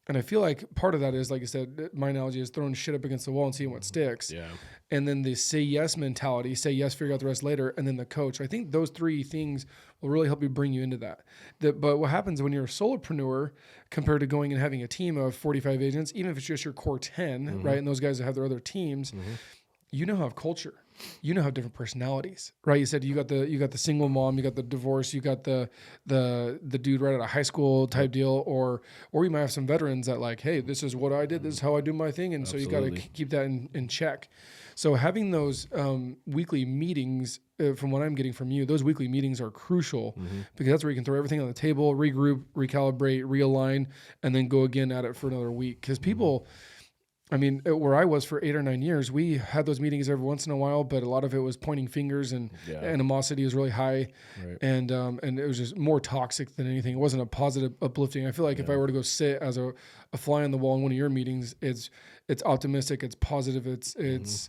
And I feel like part of that is, like I said, my analogy is throwing shit up against the wall and seeing what sticks. Yeah. And then the say yes mentality, say yes, figure out the rest later, and then the coach. I think those 3 things will really help you bring you into that. But what happens when you're a solopreneur compared to going and having a team of 45 agents, even if it's just your core 10, right, and those guys that have their other teams, you now have culture. you know, have different personalities, right? You said you got the single mom, you got the divorce, you got the dude right out of high school type deal, or you might have some veterans that like, hey, this is what I did, this is how I do my thing, and so you got to keep that in check. So having those weekly meetings, from what I'm getting from you, those weekly meetings are crucial because that's where you can throw everything on the table, regroup, recalibrate, realign, and then go again at it for another week. Because people, I mean, where I was for 8 or 9 years, we had those meetings every once in a while, but a lot of it was pointing fingers and animosity was really high, and it was just more toxic than anything. It wasn't a positive, uplifting. I feel like if I were to go sit as a fly on the wall in one of your meetings, it's optimistic, it's positive, it's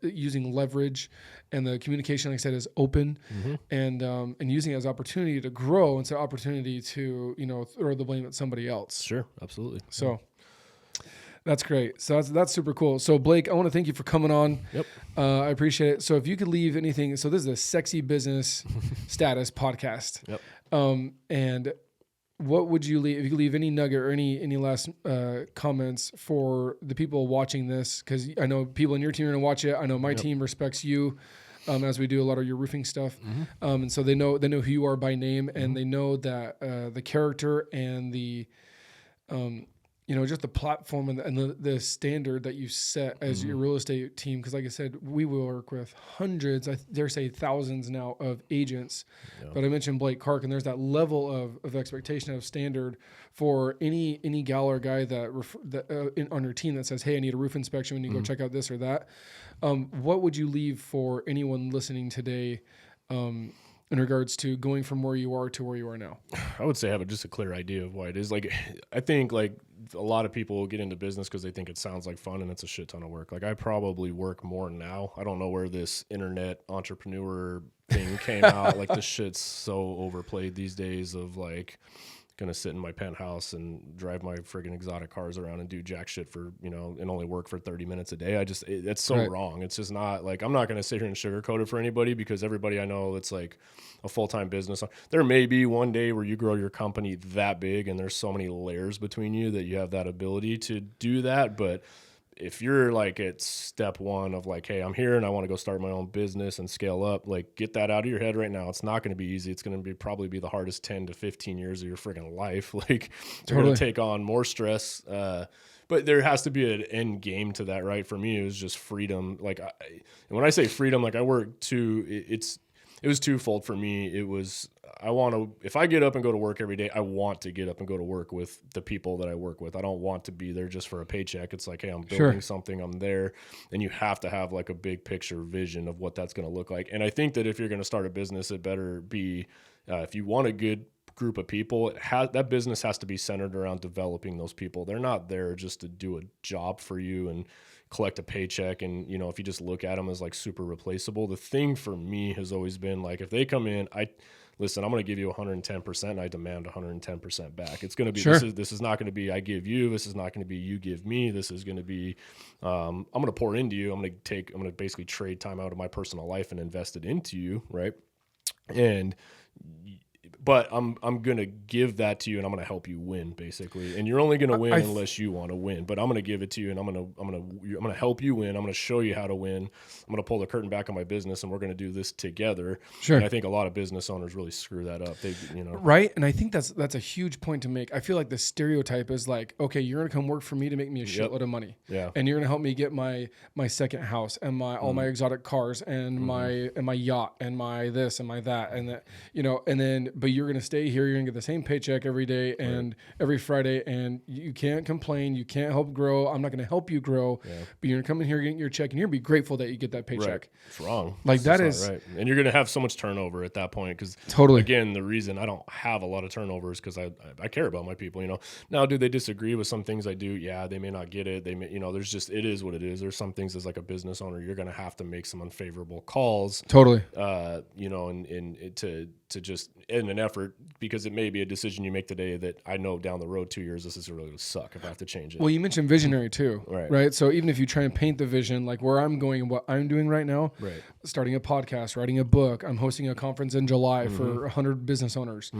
using leverage, and the communication, like I said, is open, and using it as opportunity to grow instead of opportunity to, you know, throw the blame at somebody else. Sure, absolutely. So. That's great. So that's super cool. So Blake, I want to thank you for coming on. Yep. I appreciate it. So if you could leave anything, so this is a sexy business status podcast. Yep. And what would you leave, if you could leave any nugget or any last comments for the people watching this? Because I know people in your team are going to watch it. I know my team respects you. As we do a lot of your roofing stuff. And so they know who you are by name, and they know that the character and the you know, just the platform and the standard that you set as your real estate team. Because like I said, we will work with hundreds, I dare say thousands now, of agents. Yeah. But I mentioned Blake Clark, and there's that level of expectation of standard for any gal or guy that on your team that says, hey, I need a roof inspection, we need to go check out this or that. What would you leave for anyone listening today in regards to going from where you are to where you are now? I would say have just a clear idea of why it is. Like, I think like a lot of people get into business because they think it sounds like fun, and it's a shit ton of work. Like, I probably work more now. I don't know where this internet entrepreneur thing came out. Like, this shit's so overplayed these days of like, gonna sit in my penthouse and drive my friggin' exotic cars around and do jack shit for, you know, and only work for 30 minutes a day. That's so wrong. It's just not like, I'm not gonna sit here and sugarcoat it for anybody, because everybody I know that's like a full-time business, there may be one day where you grow your company that big and there's so many layers between you that you have that ability to do that. But if you're like at step one of like, hey, I'm here and I want to go start my own business and scale up, like, get that out of your head right now. It's not going to be easy. It's going to probably be the hardest 10 to 15 years of your friggin' life. Like, you're going to take on more stress. But there has to be an end game to that, right? For me, it was just freedom. Like, and when I say freedom, like, I work too, it was twofold for me. It was, if I get up and go to work every day, I want to get up and go to work with the people that I work with. I don't want to be there just for a paycheck. It's like, hey, I'm building something, I'm there. And you have to have like a big picture vision of what that's going to look like. And I think that if you're going to start a business, it better be, if you want a good group of people, that business has to be centered around developing those people. They're not there just to do a job for you and collect a paycheck. And, you know, if you just look at them as like super replaceable, the thing for me has always been like, if they come in, listen, I'm going to give you 110%. And I demand 110% back. It's going to be, this is not going to be, I give you, this is not going to be, you give me, this is going to be, I'm going to pour into you. I'm going to basically trade time out of my personal life and invest it into you. Right. But I'm going to give that to you, and I'm going to help you win, basically. And you're only going to win unless you want to win. But I'm going to give it to you, and I'm going to help you win. I'm going to show you how to win. I'm going to pull the curtain back on my business, and we're going to do this together. Sure. And I think a lot of business owners really screw that up. They, you know, right. And I think that's a huge point to make. I feel like the stereotype is like, okay, you're going to come work for me to make me a shitload of money. Yeah. And you're going to help me get my second house and all my exotic cars and my yacht and my this and my that and that, you know, and then, but you're going to stay here. You're going to get the same paycheck every day and every Friday, and you can't complain. You can't help grow. I'm not going to help you grow, but you're going to come in here, getting your check, and you're going to be grateful that you get that paycheck. Right. It's wrong. Like, that is right. And you're going to have so much turnover at that point. Because again, the reason I don't have a lot of turnover is because I care about my people, you know. Now, do they disagree with some things I do? Yeah, they may not get it. They may, you know, there's just, it is what it is. There's some things as like a business owner, you're going to have to make some unfavorable calls. Totally. You know, and to just in an effort, because it may be a decision you make today that I know down the road 2 years, this is really going to suck if I have to change it. Well, you mentioned visionary too, right? So even if you try and paint the vision, like where I'm going and what I'm doing right now, starting a podcast, writing a book, I'm hosting a conference in July for 100 business owners,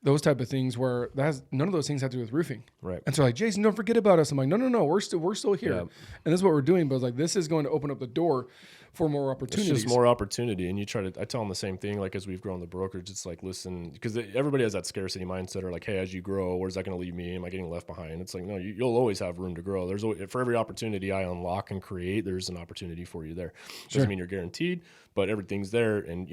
those type of things where none of those things have to do with roofing. Right. And so like, Jason, don't forget about us. I'm like, no, we're still here. Yeah. And this is what we're doing. But like, this is going to open up the door for more It's opportunities. just more opportunity. And I tell them the same thing, like as we've grown the brokerage, it's like, listen, because everybody has that scarcity mindset or like, hey, as you grow, where's that going to leave me? Am I getting left behind? It's like, no, you'll always have room to grow. For every opportunity I unlock and create, there's an opportunity for you there. Doesn't mean you're guaranteed, but everything's there. And,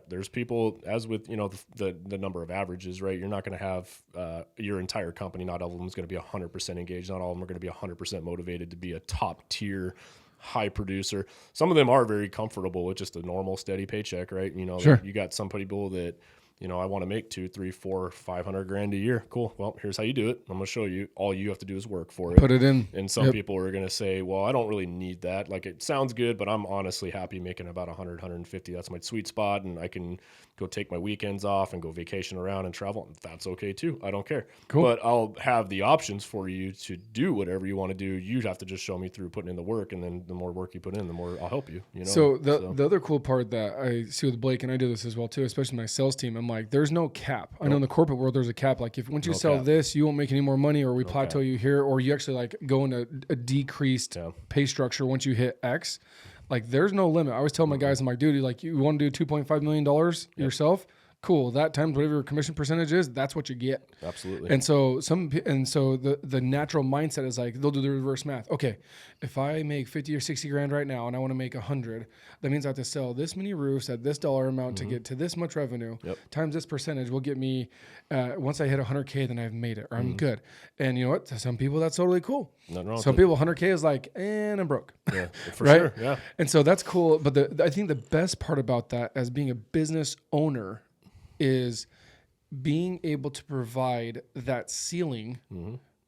there's people, as with, the number of averages, right? You're not going to have your entire company. Not all of them is going to be 100% engaged. Not all of them are going to be 100% motivated to be a top tier high producer. Some of them are very comfortable with just a normal steady paycheck, right? You got some people that, I want to make 2, 3, 4, 500 grand a year. Cool. Well, here's how you do it. I'm going to show you. All you have to do is work for it. Put it in. And some people are going to say, well, I don't really need that. Like, it sounds good, but I'm honestly happy making about 100, 150. That's my sweet spot. And I can go take my weekends off and go vacation around and travel. That's okay too. I don't care. Cool. But I'll have the options for you to do whatever you want to do. You have to just show me through putting in the work. And then the more work you put in, the more I'll help you. So the other cool part that I see with Blake, and I do this as well too, especially my sales team, I'm like, there's no cap. I know in the corporate world, there's a cap. Like if once you sell this, you won't make any more money, or we plateau you here, or you actually like go into a decreased pay structure once you hit X. Like there's no limit. I always tell my guys, I'm like, dude, like you want to do $2.5 million yourself? Cool. That times whatever your commission percentage is, that's what you get. Absolutely. And so the natural mindset is like, they'll do the reverse math. Okay, if I make 50 or 60 grand right now and I want to make 100, that means I have to sell this many roofs at this dollar amount to get to this much revenue times this percentage will get me, once I hit 100K, then I've made it, or I'm good. And you know what? To some people, that's totally cool. Nothing wrong Some with people, 100K is like, and I'm broke. Yeah, for right? sure. Yeah. And so that's cool. But I think the best part about that as being a business owner is being able to provide that ceiling,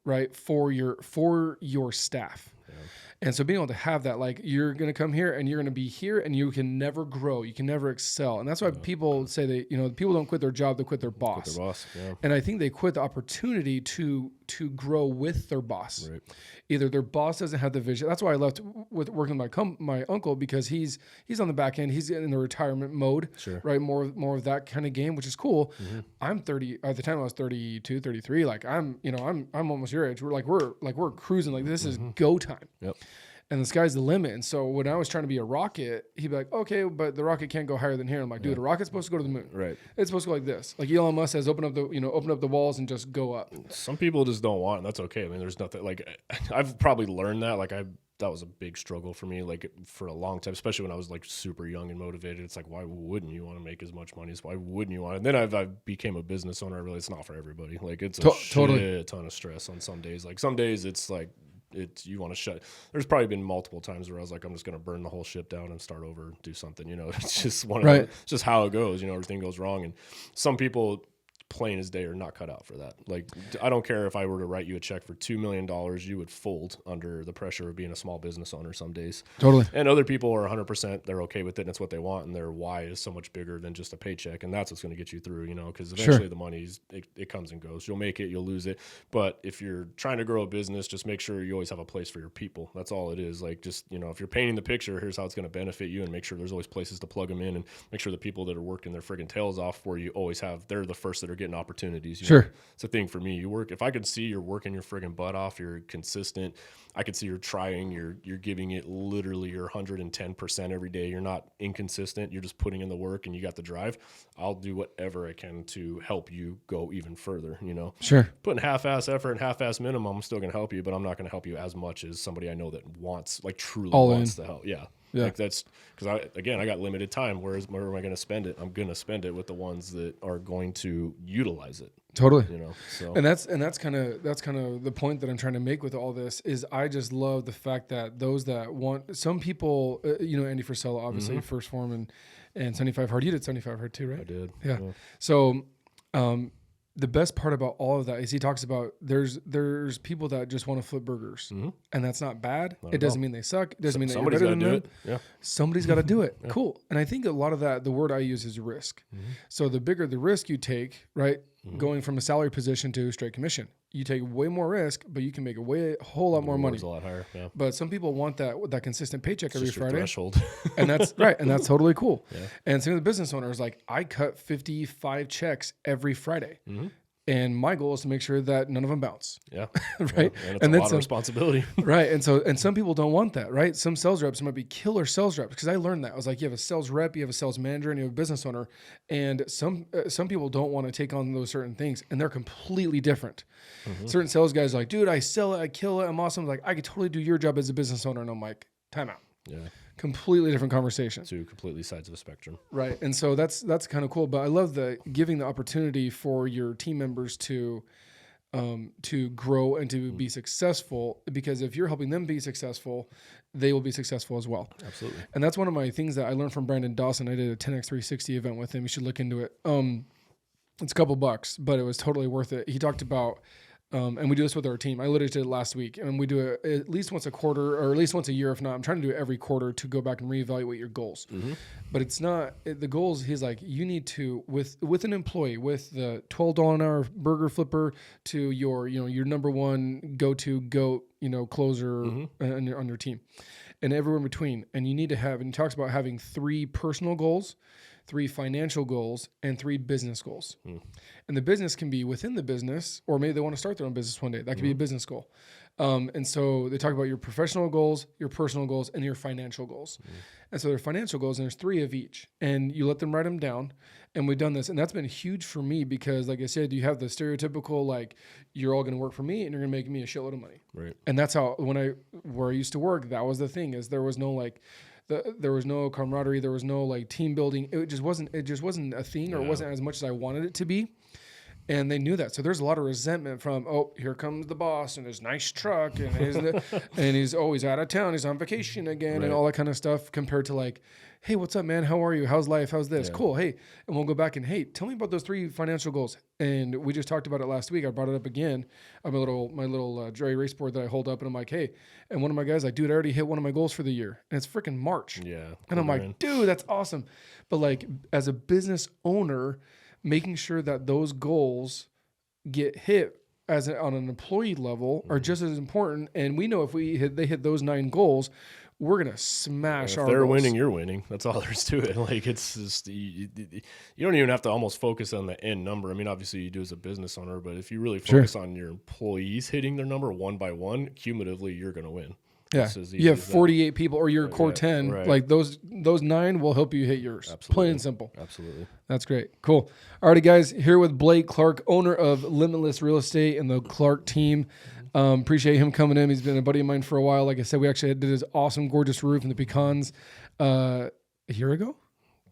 right, for your staff. Yeah. And so being able to have that, like, you're going to come here and you're going to be here and you can never grow. You can never excel. And that's why people say that, people don't quit their job, they quit their boss. Quit their boss, yeah. And I think they quit the opportunity to grow with their boss. Right. Either their boss doesn't have the vision. That's why I left with working with my uncle, because he's on the back end. He's in the retirement mode, right? More of that kind of game, which is cool. I'm 30 at the time. I was 32, 33. Like I'm almost your age. We're cruising. Like this is go time. Yep. And the sky's the limit. And so when I was trying to be a rocket, he'd be like, okay, but the rocket can't go higher than here. I'm like, dude, a rocket's supposed to go to the moon. Right. It's supposed to go like this. Like Elon Musk says, open up the walls and just go up. Some people just don't want it, and that's okay. I mean, there's nothing, like, I've probably learned that. Like that was a big struggle for me, like for a long time, especially when I was like super young and motivated. It's like, why wouldn't you want to make as much money? Why wouldn't you want it? And then I became a business owner. I realized it's not for everybody. Like it's a shit ton of stress on some days. Like some days it's like, you want to shut. There's probably been multiple times where I was like, I'm just going to burn the whole ship down and start over, do something, it's just it's just how it goes, everything goes wrong. And some people, plain as day, are not cut out for that. Like, I don't care if I were to write you a check for $2 million, you would fold under the pressure of being a small business owner some days. Totally. And other people are 100%, they're okay with it, and it's what they want, and their why is so much bigger than just a paycheck, and that's what's going to get you through, because eventually the money's, it comes and goes. You'll make it, you'll lose it. But if you're trying to grow a business, just make sure you always have a place for your people. That's all it is. Like, just, if you're painting the picture, here's how it's going to benefit you, and make sure there's always places to plug them in, and make sure the people that are working their friggin' tails off for you always they're the first that are getting opportunities. It's a thing for me. If I could see you're working your friggin' butt off, you're consistent, I could see you're trying, you're giving it literally your 110% every day. You're not inconsistent. You're just putting in the work and you got the drive. I'll do whatever I can to help you go even further, Sure. Putting half-ass effort and half-ass minimum, I'm still going to help you, but I'm not going to help you as much as somebody I know that truly wants to help. Yeah. Yeah. Like that's because I got limited time. Where am I going to spend it? I'm going to spend it with the ones that are going to utilize it. Totally. So. And that's kind of the point that I'm trying to make with all this is I just love the fact that those that want, some people, Andy Frisella, obviously First Form and 75 Hard. You did 75 Hard too, right? I did. Yeah. So, the best part about all of that is he talks about there's people that just want to flip burgers, and that's not bad. It doesn't mean they suck. It doesn't mean that you're better than them. Yeah. Somebody's got to do it. Yeah. Cool. And I think a lot of that, the word I use is risk. So the bigger the risk you take, right, going from a salary position to straight commission, you take way more risk, but you can make a whole lot more money. A lot higher. Yeah. But some people want that consistent paycheck every Friday. Threshold. And that's right. And that's totally cool. Yeah. And some of the business owners, like, I cut 55 checks every Friday. And my goal is to make sure that none of them bounce. Yeah. Right. Yeah. And it's a lot of responsibility. Right. And some people don't want that, right? Some sales reps might be killer sales reps, because I learned that. I was like, you have a sales rep, you have a sales manager, and you have a business owner. And some people don't want to take on those certain things, and they're completely different. Certain sales guys are like, dude, I sell it, I kill it, I'm awesome. Like, I could totally do your job as a business owner. And I'm like, time out. Yeah. Completely different conversation. Two completely sides of a spectrum. Right. And so that's kind of cool. But I love giving the opportunity for your team members to grow and to be successful, because if you're helping them be successful, they will be successful as well. Absolutely. And that's one of my things that I learned from Brandon Dawson. I did a 10x360 event with him. You should look into it. It's a couple bucks, but it was totally worth it. He talked about, and we do this with our team. I literally did it last week, and we do it at least once a quarter, or at least once a year. If not, I'm trying to do it every quarter to go back and reevaluate your goals. But it's not the goals. He's like, you need to, with an employee, with the $12 an hour burger flipper to your number one go-to goat, closer on your team, and everywhere in between. And you need to have, and he talks about having 3 personal goals, 3 financial goals, and 3 business goals. And the business can be within the business, or maybe they want to start their own business one day. That could be a business goal. And so they talk about your professional goals, your personal goals, and your financial goals. And so their financial goals, and there's 3 of each. And you let them write them down. And we've done this. And that's been huge for me, because like I said, you have the stereotypical, like, you're all going to work for me and you're going to make me a shitload of money. Right. And that's how, where I used to work, that was the thing, is there was no there was no camaraderie. There was no like team building. It just wasn't a thing, or it wasn't as much as I wanted it to be. And they knew that. So there's a lot of resentment from, oh, here comes the boss and his nice truck and he's always out of town. He's on vacation again, and all that kind of stuff, compared to like, hey, what's up, man? How are you? How's life? How's this? Cool. Hey, and we'll go back and, hey, tell me about those 3 financial goals. And we just talked about it last week. I brought it up again on my little dry erase board that I hold up, and I'm like, hey, and one of my guys like, dude, I already hit one of my goals for the year, and it's freaking March. Yeah. And I'm like, dude, that's awesome. But like, as a business owner, making sure that those goals get hit on an employee level are just as important. And we know if they hit those 9 goals, we're going to smash our goals. If they're winning, you're winning. That's all there is to it. Like, it's just, you don't even have to almost focus on the end number. I mean, obviously you do as a business owner, but if you really focus on your employees hitting their number one by one, cumulatively, you're going to win. Yeah, you have 48 people, or your core 10. Right. Like those 9 will help you hit yours. Absolutely. Plain and simple. Absolutely. That's great. Cool. Alrighty, guys. Here with Blake Clark, owner of Limitless Real Estate and the Clark team. Appreciate him coming in. He's been a buddy of mine for a while. Like I said, we actually did his awesome, gorgeous roof in the pecans a year ago.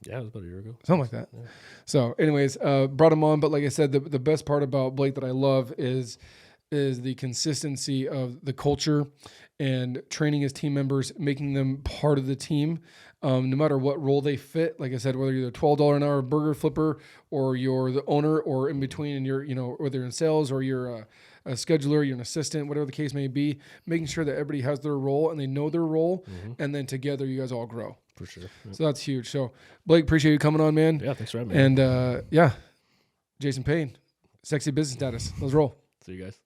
Yeah, it was about a year ago. Something like that. Yeah. So, anyways, brought him on. But like I said, the best part about Blake that I love is the consistency of the culture and training his team members, making them part of the team, no matter what role they fit. Like I said, whether you're the $12 an hour burger flipper, or you're the owner, or in between, and you're, whether you're in sales, or you're a scheduler, you're an assistant, whatever the case may be, making sure that everybody has their role and they know their role, and then together you guys all grow. For sure. Yep. So that's huge. So Blake, appreciate you coming on, man. Yeah, thanks for having me. And Jason Payne, Sexy Business Status. Let's roll. See you guys.